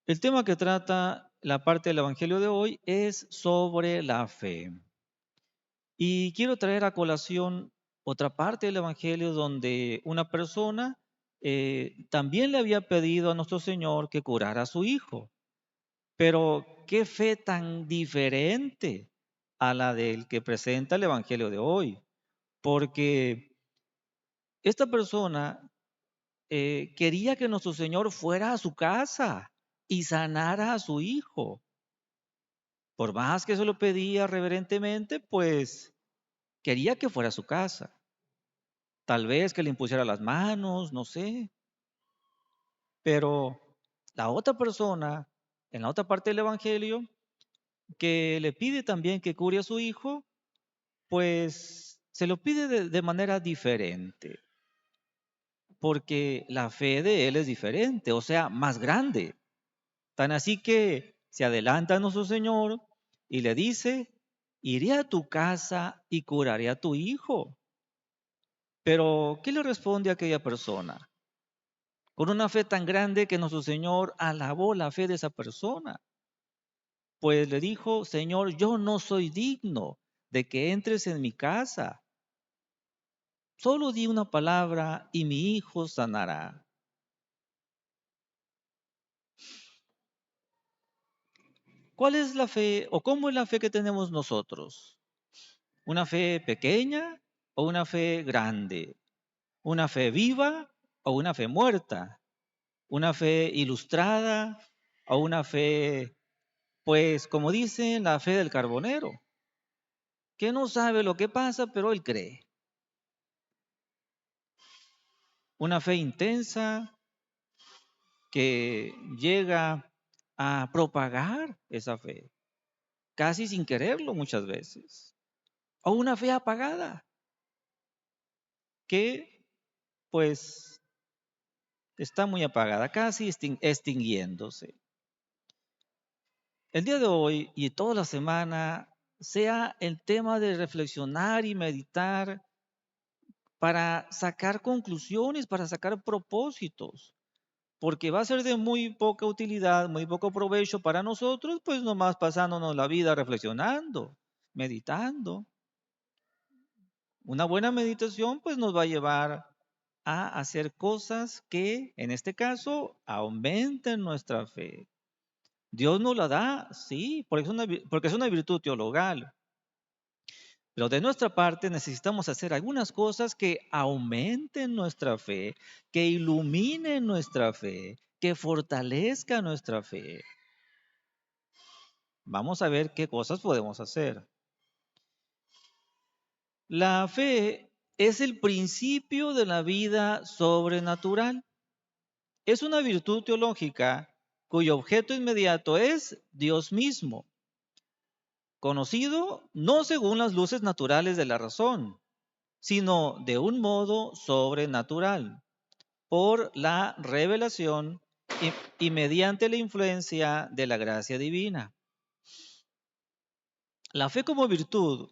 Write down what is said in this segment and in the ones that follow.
El tema que trata la parte del Evangelio de hoy es sobre la fe. Y quiero traer a colación otra parte del Evangelio donde una persona también le había pedido a nuestro Señor que curara a su hijo. Pero qué fe tan diferente a la del que presenta el Evangelio de hoy. Porque esta persona quería que nuestro Señor fuera a su casa y sanara a su hijo. Por más que se lo pedía reverentemente, pues quería que fuera a su casa. Tal vez que le impusiera las manos, no sé. Pero la otra persona, en la otra parte del Evangelio, que le pide también que cure a su hijo, pues se lo pide de manera diferente, porque la fe de él es diferente, o sea, más grande. Tan así que se adelanta a nuestro Señor y le dice, iré a tu casa y curaré a tu hijo. Pero, ¿qué le responde a aquella persona? Con una fe tan grande que nuestro Señor alabó la fe de esa persona. Pues le dijo, Señor, yo no soy digno de que entres en mi casa. Solo di una palabra y mi hijo sanará. ¿Cuál es la fe o cómo es la fe que tenemos nosotros? ¿Una fe pequeña o una fe grande? ¿Una fe viva o una fe muerta? ¿Una fe ilustrada o una fe, pues, como dicen, la fe del carbonero, que no sabe lo que pasa, pero él cree? Una fe intensa que llega a propagar esa fe, casi sin quererlo muchas veces. O una fe apagada que, pues, está muy apagada, casi extinguiéndose. El día de hoy y toda la semana sea el tema de reflexionar y meditar para sacar conclusiones, para sacar propósitos, porque va a ser de muy poca utilidad, muy poco provecho para nosotros, pues nomás pasándonos la vida reflexionando, meditando. Una buena meditación pues nos va a llevar a hacer cosas que, en este caso, aumenten nuestra fe. Dios nos la da, sí, porque es una virtud teologal. Pero de nuestra parte necesitamos hacer algunas cosas que aumenten nuestra fe, que iluminen nuestra fe, que fortalezcan nuestra fe. Vamos a ver qué cosas podemos hacer. La fe es el principio de la vida sobrenatural. Es una virtud teológica cuyo objeto inmediato es Dios mismo, conocido no según las luces naturales de la razón, sino de un modo sobrenatural, por la revelación y mediante la influencia de la gracia divina. La fe como virtud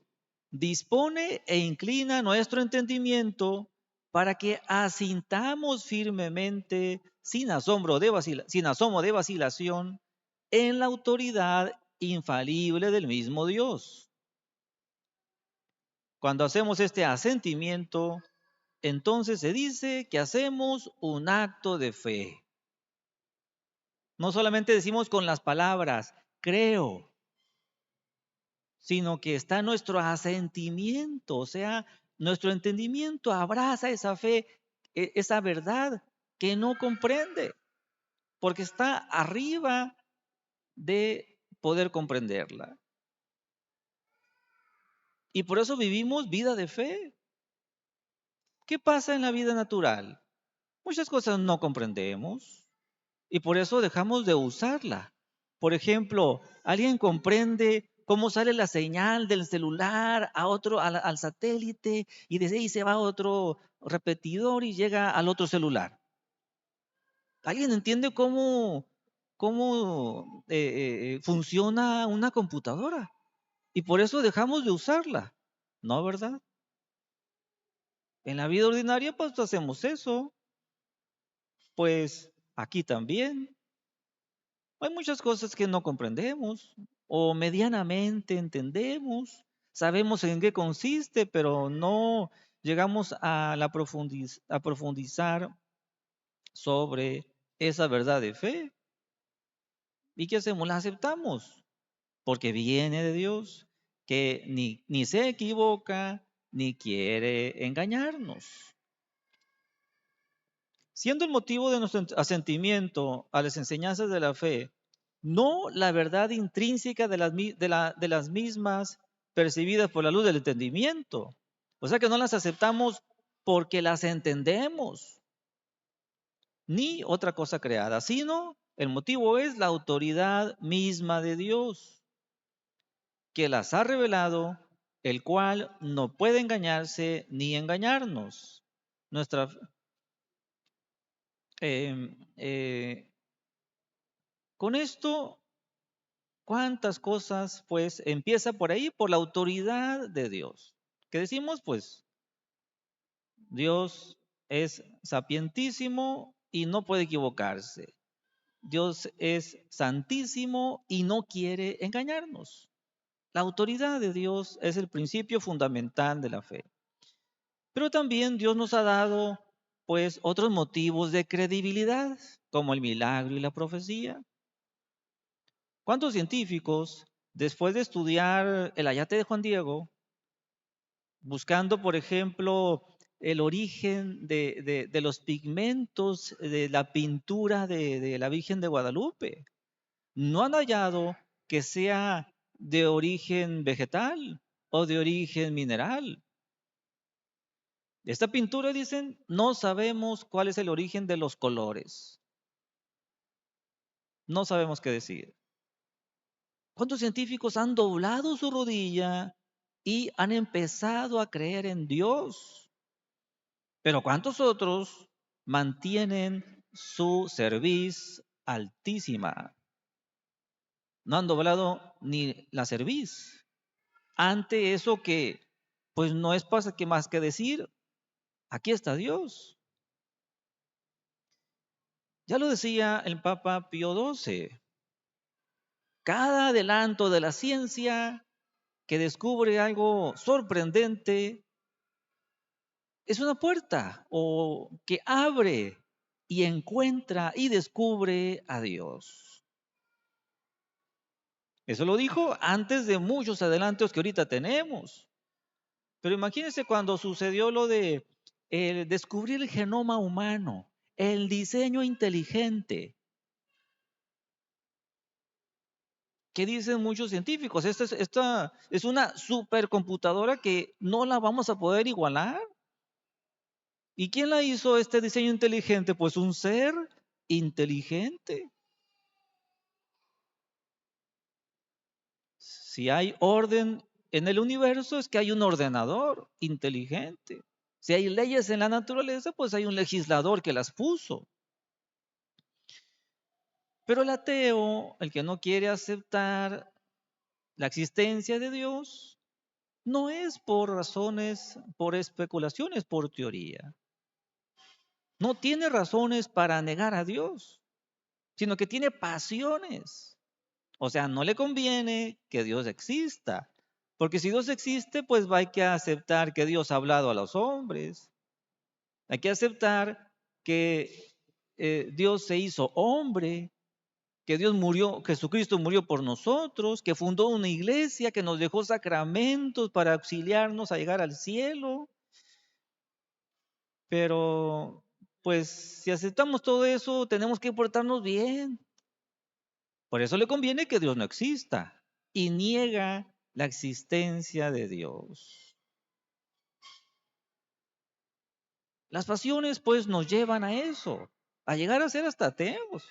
dispone e inclina nuestro entendimiento para que asintamos firmemente, sin asomo de vacilación, en la autoridad infalible del mismo Dios. Cuando hacemos este asentimiento, entonces se dice que hacemos un acto de fe. No solamente decimos con las palabras, creo, sino que está nuestro asentimiento, o sea, nuestro entendimiento abraza esa fe, esa verdad que no comprende, porque está arriba de poder comprenderla. Y por eso vivimos vida de fe. ¿Qué pasa en la vida natural? Muchas cosas no comprendemos y por eso dejamos de usarla. Por ejemplo, ¿alguien comprende cómo sale la señal del celular a otro, al satélite y desde ahí se va a otro repetidor y llega al otro celular? ¿Alguien entiende cómo funciona una computadora? Y por eso dejamos de usarla, ¿no, verdad? En la vida ordinaria pues hacemos eso, pues aquí también. Hay muchas cosas que no comprendemos o medianamente entendemos, sabemos en qué consiste, pero no llegamos a a profundizar sobre esa verdad de fe. ¿Y qué hacemos? La aceptamos porque viene de Dios, que ni se equivoca ni quiere engañarnos. Siendo el motivo de nuestro asentimiento a las enseñanzas de la fe, no la verdad intrínseca de las mismas percibidas por la luz del entendimiento. O sea que no las aceptamos porque las entendemos, ni otra cosa creada, sino el motivo es la autoridad misma de Dios, que las ha revelado, el cual no puede engañarse ni engañarnos. Nuestra, em, eh, con esto, ¿cuántas cosas? Pues empieza por ahí, por la autoridad de Dios. ¿Qué decimos? Pues Dios es sapientísimo y no puede equivocarse. Dios es santísimo y no quiere engañarnos. La autoridad de Dios es el principio fundamental de la fe. Pero también Dios nos ha dado, pues, otros motivos de credibilidad, como el milagro y la profecía. ¿Cuántos científicos, después de estudiar el ayate de Juan Diego, buscando, por ejemplo, el origen de los pigmentos de la pintura de la Virgen de Guadalupe, no han hallado que sea de origen vegetal o de origen mineral? Esta pintura, dicen, no sabemos cuál es el origen de los colores. No sabemos qué decir. ¿Cuántos científicos han doblado su rodilla y han empezado a creer en Dios? Pero ¿cuántos otros mantienen su cerviz altísima? No han doblado ni la cerviz ante eso que, pues no es más que decir, aquí está Dios. Ya lo decía el Papa Pío XII. Cada adelanto de la ciencia que descubre algo sorprendente es una puerta o que abre y encuentra y descubre a Dios. Eso lo dijo antes de muchos adelantos que ahorita tenemos. Pero imagínense cuando sucedió lo de descubrir el genoma humano, el diseño inteligente. ¿Qué dicen muchos científicos? Esta es una supercomputadora que no la vamos a poder igualar. ¿Y quién la hizo este diseño inteligente? Pues un ser inteligente. Si hay orden en el universo, es que hay un ordenador inteligente. Si hay leyes en la naturaleza, pues hay un legislador que las puso. Pero el ateo, el que no quiere aceptar la existencia de Dios, no es por razones, por especulaciones, por teoría. No tiene razones para negar a Dios, sino que tiene pasiones. O sea, no le conviene que Dios exista, porque si Dios existe, pues hay que aceptar que Dios ha hablado a los hombres. Hay que aceptar que Dios se hizo hombre, que Dios murió, Jesucristo murió por nosotros, que fundó una iglesia, que nos dejó sacramentos para auxiliarnos a llegar al cielo. Pero, pues, si aceptamos todo eso, tenemos que portarnos bien. Por eso le conviene que Dios no exista y niega la existencia de Dios. Las pasiones, pues, nos llevan a eso, a llegar a ser hasta ateos.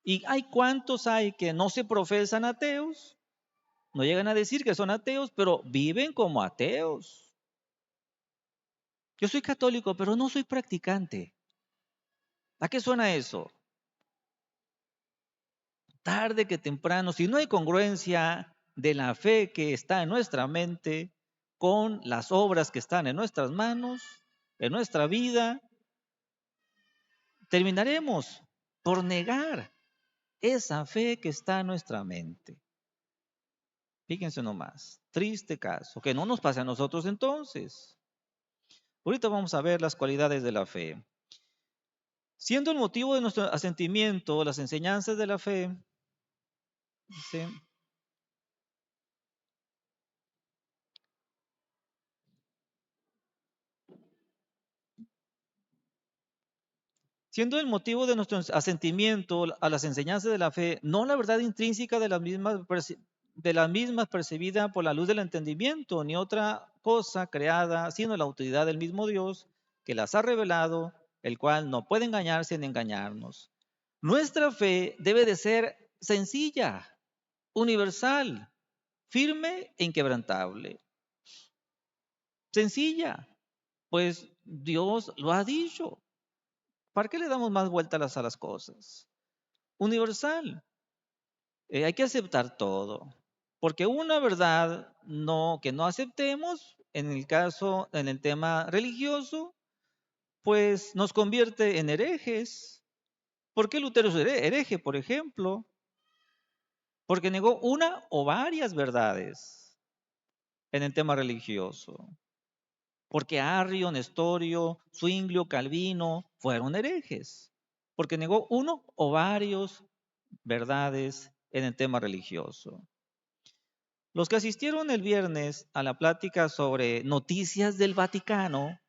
¿Y hay cuántos hay que no se profesan ateos? No llegan a decir que son ateos, pero viven como ateos. Yo soy católico, pero no soy practicante. ¿A qué suena eso? Tarde que temprano, si no hay congruencia de la fe que está en nuestra mente con las obras que están en nuestras manos, en nuestra vida, terminaremos por negar esa fe que está en nuestra mente. Fíjense nomás, triste caso, que no nos pase a nosotros entonces. Ahorita vamos a ver las cualidades de la fe. Siendo el motivo de nuestro asentimiento las enseñanzas de la fe, dice, siendo el motivo de nuestro asentimiento a las enseñanzas de la fe, no la verdad intrínseca de las mismas percibida por la luz del entendimiento, ni otra cosa creada, sino la autoridad del mismo Dios que las ha revelado, el cual no puede engañarse ni engañarnos. Nuestra fe debe de ser sencilla, universal, firme e inquebrantable. Sencilla, pues Dios lo ha dicho. ¿Para qué le damos más vueltas a las cosas? Universal. Hay que aceptar todo. Porque una verdad que no aceptemos, en el caso, en el tema religioso, pues nos convierte en herejes. ¿Por qué Lutero es hereje, por ejemplo? Porque negó una o varias verdades en el tema religioso. Porque Arrio, Nestorio, Zwinglio, Calvino fueron herejes. Porque negó uno o varios verdades en el tema religioso. Los que asistieron el viernes a la plática sobre noticias del Vaticano,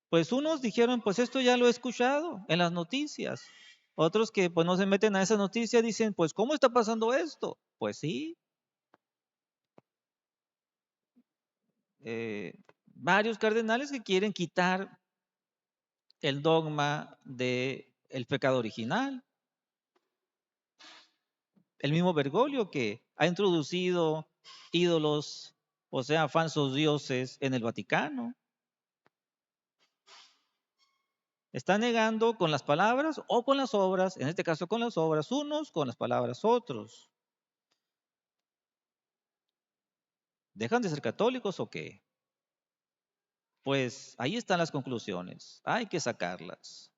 pues unos dijeron, pues esto ya lo he escuchado en las noticias. Otros que pues no se meten a esa noticia dicen, pues ¿cómo está pasando esto? Pues sí. Varios cardenales que quieren quitar el dogma del pecado original. El mismo Bergoglio que ha introducido ídolos, o sea, falsos dioses en el Vaticano. Está negando con las palabras o con las obras, en este caso con las obras unos, con las palabras otros. ¿Dejan de ser católicos o qué? Pues ahí están las conclusiones, hay que sacarlas.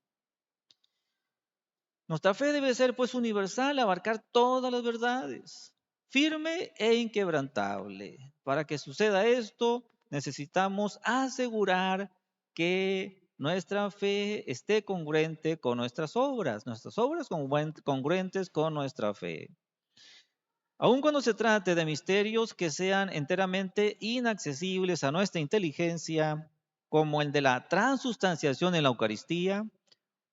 Nuestra fe debe ser pues universal, abarcar todas las verdades, firme e inquebrantable. Para que suceda esto, necesitamos asegurar que nuestra fe esté congruente con nuestras obras congruentes con nuestra fe. Aun cuando se trate de misterios que sean enteramente inaccesibles a nuestra inteligencia, como el de la transustanciación en la Eucaristía,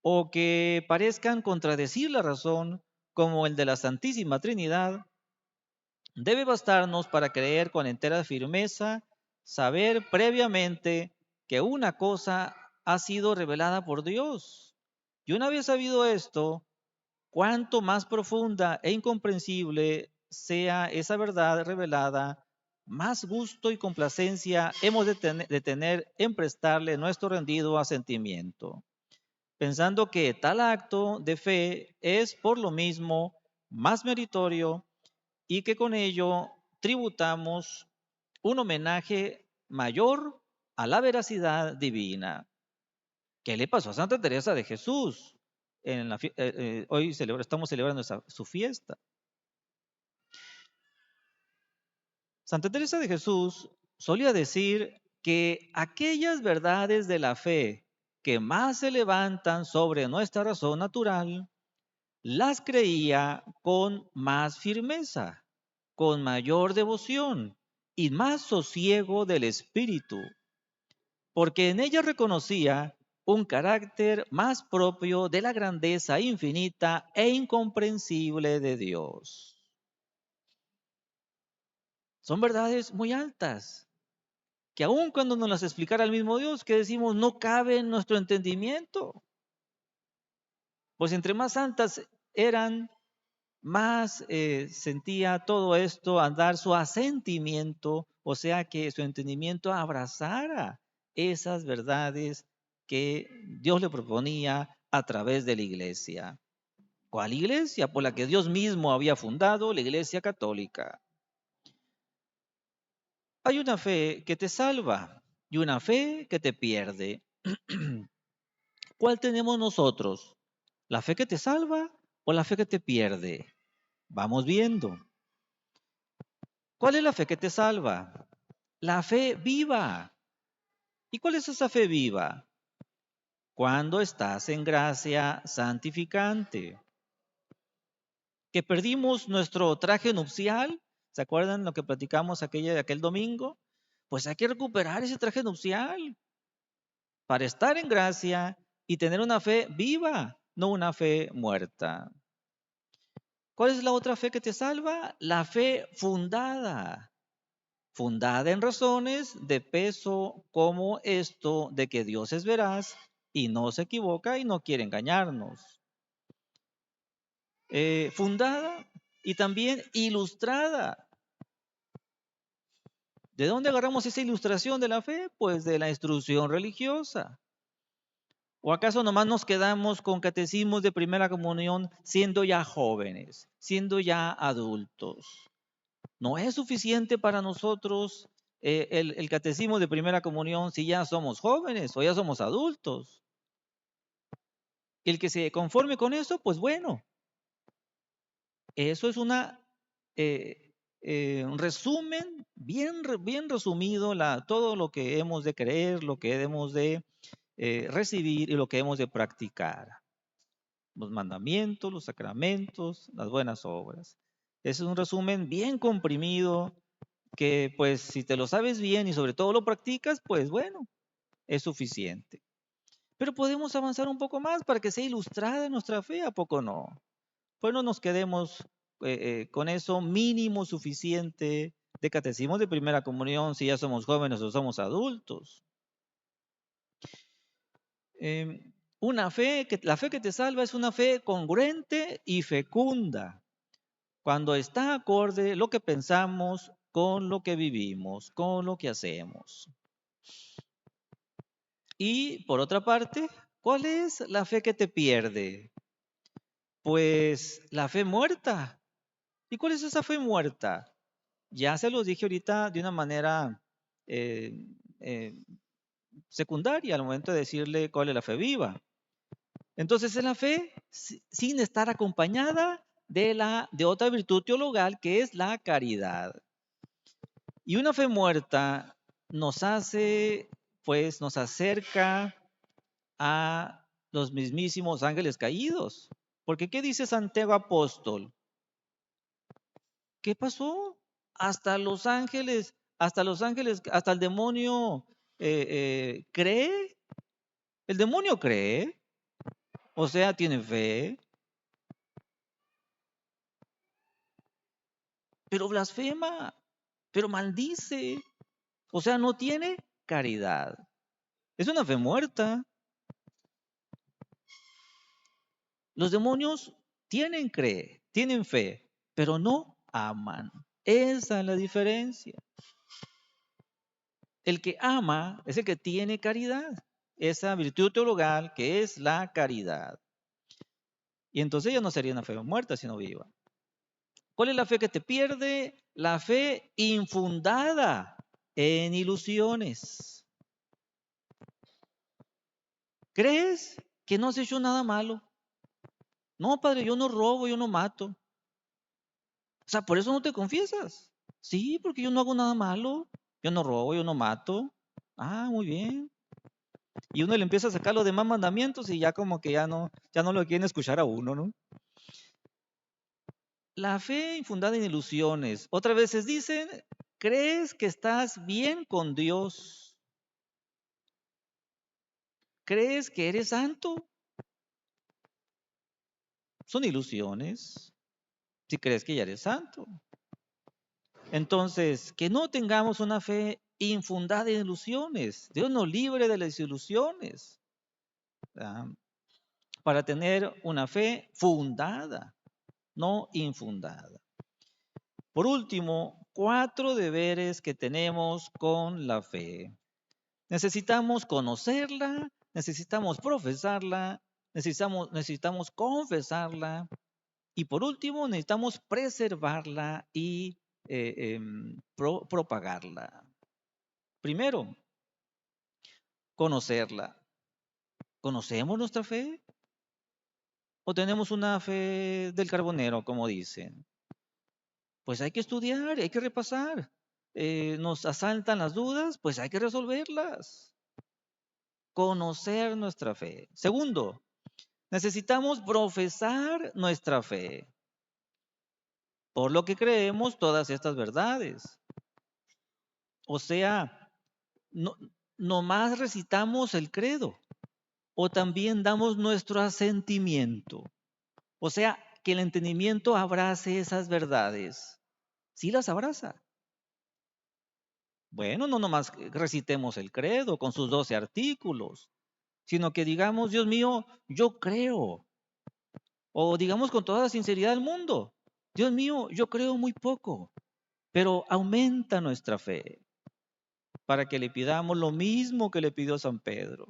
o que parezcan contradecir la razón, como el de la Santísima Trinidad, debe bastarnos para creer con entera firmeza, saber previamente que una cosa ha sido revelada por Dios. Y una vez sabido esto, cuanto más profunda e incomprensible sea esa verdad revelada, más gusto y complacencia hemos de tener en prestarle nuestro rendido asentimiento, pensando que tal acto de fe es por lo mismo más meritorio y que con ello tributamos un homenaje mayor a la veracidad divina. ¿Qué le pasó a Santa Teresa de Jesús? Hoy estamos celebrando su fiesta. Santa Teresa de Jesús solía decir que aquellas verdades de la fe que más se levantan sobre nuestra razón natural, las creía con más firmeza, con mayor devoción y más sosiego del espíritu, porque en ella reconocía un carácter más propio de la grandeza infinita e incomprensible de Dios. Son verdades muy altas, que aun cuando nos las explicara el mismo Dios, que decimos no cabe en nuestro entendimiento, pues entre más santas eran, más sentía todo esto andar su asentimiento, o sea que su entendimiento abrazara esas verdades que Dios le proponía a través de la iglesia. ¿Cuál iglesia? Por la que Dios mismo había fundado, la iglesia católica. Hay una fe que te salva y una fe que te pierde. ¿Cuál tenemos nosotros? ¿La fe que te salva o la fe que te pierde? Vamos viendo. ¿Cuál es la fe que te salva? La fe viva. ¿Y cuál es esa fe viva? Cuando estás en gracia santificante. Que perdimos nuestro traje nupcial, ¿se acuerdan lo que platicamos aquel domingo? Pues hay que recuperar ese traje nupcial para estar en gracia y tener una fe viva, no una fe muerta. ¿Cuál es la otra fe que te salva? La fe fundada. Fundada en razones de peso como esto de que Dios es veraz y no se equivoca y no quiere engañarnos. Fundada y también ilustrada. ¿De dónde agarramos esa ilustración de la fe? Pues de la instrucción religiosa. ¿O acaso nomás nos quedamos con catecismos de primera comunión siendo ya jóvenes, siendo ya adultos? No es suficiente para nosotros el catecismo de primera comunión si ya somos jóvenes o ya somos adultos. El que se conforme con eso, pues bueno, eso es un resumen bien resumido, todo lo que hemos de creer, lo que hemos de recibir y lo que hemos de practicar. Los mandamientos, los sacramentos, las buenas obras. Es un resumen bien comprimido que pues si te lo sabes bien y sobre todo lo practicas, pues bueno, es suficiente. Pero podemos avanzar un poco más para que sea ilustrada nuestra fe, ¿a poco no? Pues no nos quedemos con eso mínimo suficiente de catecismo de primera comunión si ya somos jóvenes o somos adultos. La fe que te salva es una fe congruente y fecunda, cuando está acorde lo que pensamos con lo que vivimos, con lo que hacemos. Y por otra parte, ¿cuál es la fe que te pierde? Pues la fe muerta. ¿Y cuál es esa fe muerta? Ya se los dije ahorita de una manera eh, eh, secundaria al momento de decirle cuál es la fe viva. Entonces es la fe sin estar acompañada de otra virtud teologal que es la caridad. Y una fe muerta nos hace, pues nos acerca a los mismísimos ángeles caídos. Porque ¿qué dice Santiago Apóstol? ¿Qué pasó? Hasta el demonio cree. El demonio cree, o sea, tiene fe, pero blasfema, pero maldice, o sea, no tiene caridad. Es una fe muerta. Los demonios tienen fe, pero no aman. Esa es la diferencia. El que ama es el que tiene caridad, esa virtud teologal que es la caridad. Y entonces ya no sería una fe muerta, sino viva. ¿Cuál es la fe que te pierde? La fe infundada en ilusiones. ¿Crees que no has hecho nada malo? No, padre, yo no robo, yo no mato. O sea, por eso no te confiesas. Sí, porque yo no hago nada malo. Yo no robo, yo no mato. Ah, muy bien. Y uno le empieza a sacar los demás mandamientos y ya como que ya no lo quieren escuchar a uno, ¿no? La fe infundada en ilusiones. Otras veces dicen, ¿crees que estás bien con Dios? ¿Crees que eres santo? Son ilusiones. Si crees que ya eres santo. Entonces, que no tengamos una fe infundada en ilusiones. Dios nos libre de las ilusiones. ¿Verdad? Para tener una fe fundada, no infundada. Por último, 4 deberes que tenemos con la fe. Necesitamos conocerla, necesitamos profesarla, necesitamos confesarla y por último necesitamos preservarla y propagarla. Primero, conocerla. ¿Conocemos nuestra fe? ¿O tenemos una fe del carbonero, como dicen? Pues hay que estudiar, hay que repasar. Nos asaltan las dudas, pues hay que resolverlas. Conocer nuestra fe. Segundo, necesitamos profesar nuestra fe, por lo que creemos todas estas verdades. O sea, no, nomás recitamos el credo o también damos nuestro asentimiento. O sea, que el entendimiento abrace esas verdades. Sí las abraza. Bueno, no nomás recitemos el credo con sus 12 artículos, sino que digamos, Dios mío, yo creo. O digamos con toda la sinceridad del mundo, Dios mío, yo creo muy poco, pero aumenta nuestra fe para que le pidamos lo mismo que le pidió San Pedro.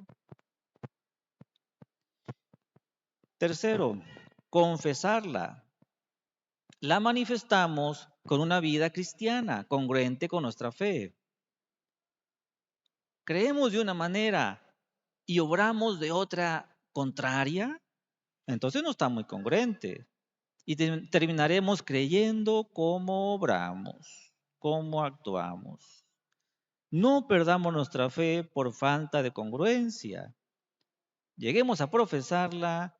Tercero, confesarla. La manifestamos con una vida cristiana, congruente con nuestra fe. Creemos de una manera y obramos de otra contraria, entonces no está muy congruente. Y terminaremos creyendo cómo obramos, cómo actuamos. No perdamos nuestra fe por falta de congruencia. Lleguemos a profesarla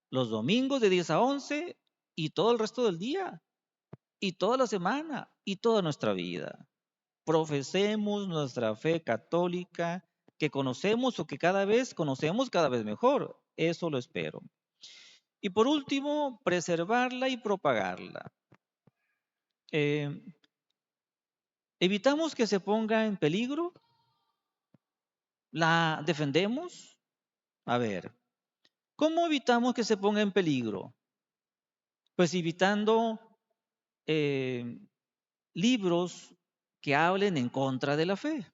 los domingos de 10 a 11 y todo el resto del día, y toda la semana, y toda nuestra vida. Profesemos nuestra fe católica que conocemos o que cada vez conocemos cada vez mejor. Eso lo espero. Y por último, preservarla y propagarla. Eh, ¿Evitamos que se ponga en peligro? ¿La defendemos? A ver, ¿cómo evitamos que se ponga en peligro? Pues evitando eh, libros que hablen en contra de la fe.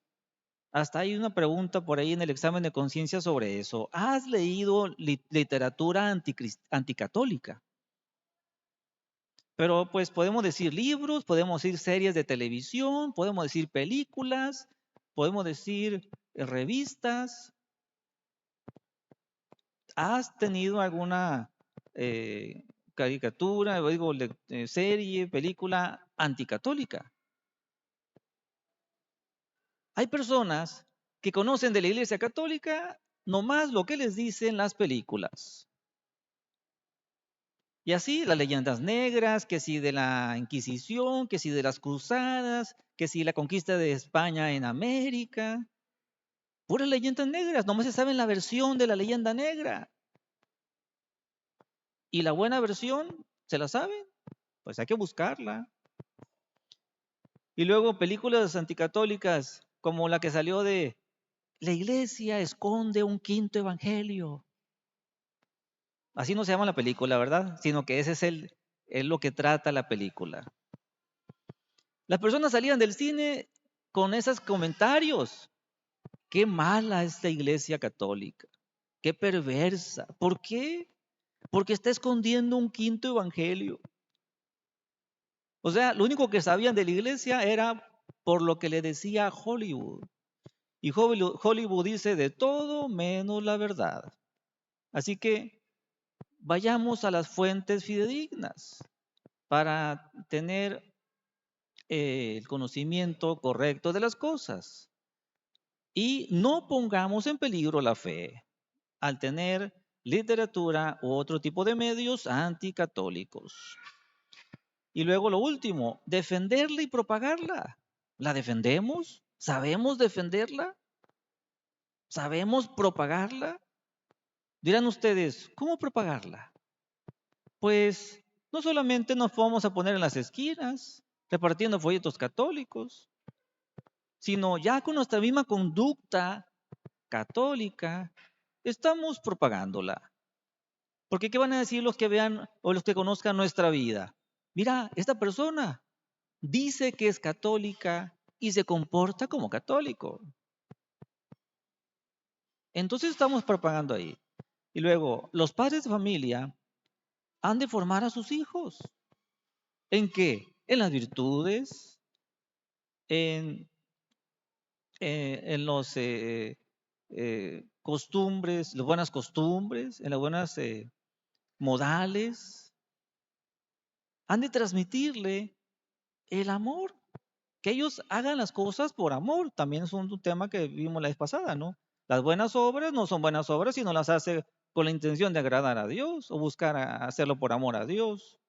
Hasta hay una pregunta por ahí en el examen de conciencia sobre eso. ¿Has leído literatura anticatólica? Pero pues podemos decir libros, podemos decir series de televisión, podemos decir películas, podemos decir revistas. ¿Has tenido alguna caricatura, digo, serie, película anticatólica? Hay personas que conocen de la Iglesia Católica nomás lo que les dicen las películas. Y así las leyendas negras, que si de la Inquisición, que si de las cruzadas, que si la conquista de España en América. Puras leyendas negras, nomás se saben la versión de la leyenda negra. ¿Y la buena versión? ¿Se la saben? Pues hay que buscarla. Y luego películas anticatólicas como la que salió de La iglesia esconde un quinto evangelio. Así no se llama la película, ¿verdad? Sino que ese es lo que trata la película. Las personas salían del cine con esos comentarios. Qué mala esta iglesia católica. Qué perversa. ¿Por qué? Porque está escondiendo un quinto evangelio. O sea, lo único que sabían de la iglesia era por lo que le decía Hollywood. Y Hollywood dice de todo menos la verdad. Así que vayamos a las fuentes fidedignas para tener el conocimiento correcto de las cosas. Y no pongamos en peligro la fe al tener literatura u otro tipo de medios anticatólicos. Y luego lo último, defenderla y propagarla. ¿La defendemos? ¿Sabemos defenderla? ¿Sabemos propagarla? Dirán ustedes, ¿cómo propagarla? Pues no solamente nos vamos a poner en las esquinas repartiendo folletos católicos, sino ya con nuestra misma conducta católica estamos propagándola. Porque ¿qué van a decir los que vean o los que conozcan nuestra vida? Mira, esta persona dice que es católica y se comporta como católico. Entonces estamos propagando ahí. Y luego, los padres de familia han de formar a sus hijos. ¿En qué? En las virtudes, en, en los costumbres, las buenas costumbres, en las buenas modales, han de transmitirle el amor, que ellos hagan las cosas por amor. También es un tema que vimos la vez pasada, ¿no? Las buenas obras no son buenas obras si no las hace con la intención de agradar a Dios o buscar hacerlo por amor a Dios.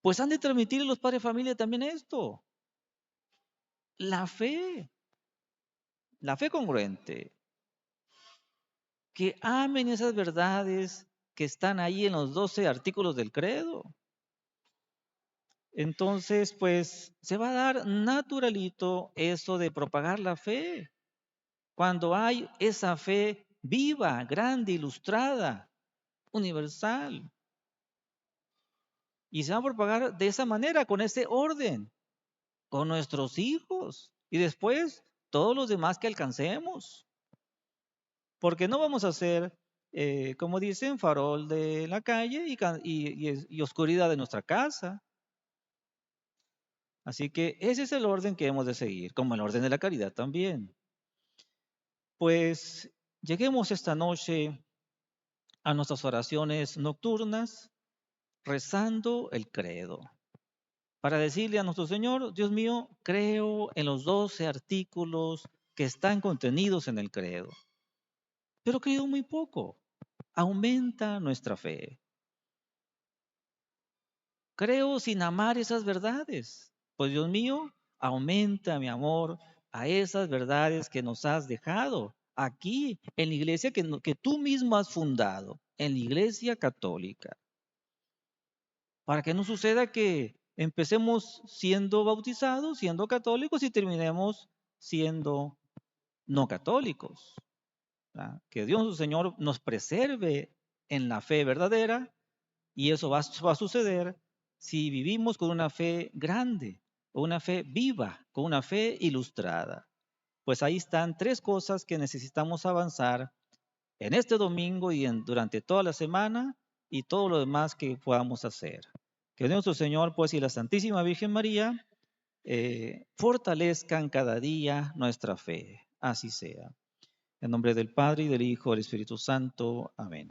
Pues han de transmitirle los padres de familia también esto, la fe congruente, que amen esas verdades que están ahí en los 12 artículos del credo. Entonces, pues se va a dar naturalito eso de propagar la fe. Cuando hay esa fe viva, grande, ilustrada, universal. Y se va a propagar de esa manera, con ese orden, con nuestros hijos y después todos los demás que alcancemos. Porque no vamos a ser, como dicen, farol de la calle y oscuridad de nuestra casa. Así que ese es el orden que hemos de seguir, como el orden de la caridad también. Pues lleguemos esta noche a nuestras oraciones nocturnas rezando el credo, para decirle a nuestro Señor: Dios mío, creo en los 12 artículos que están contenidos en el credo, pero creo muy poco. Aumenta nuestra fe. Creo sin amar esas verdades. Pues Dios mío, aumenta mi amor a esas verdades que nos has dejado aquí en la iglesia que tú mismo has fundado, en la iglesia católica. Para que no suceda que empecemos siendo bautizados, siendo católicos y terminemos siendo no católicos. ¿Verdad? Que Dios nuestro Señor nos preserve en la fe verdadera, y eso va a suceder si vivimos con una fe grande, con una fe viva, con una fe ilustrada. Pues ahí están 3 cosas que necesitamos avanzar en este domingo y durante toda la semana y todo lo demás que podamos hacer. Que nuestro Señor, pues, y la Santísima Virgen María fortalezcan cada día nuestra fe. Así sea. En nombre del Padre, y del Hijo, y del Espíritu Santo. Amén.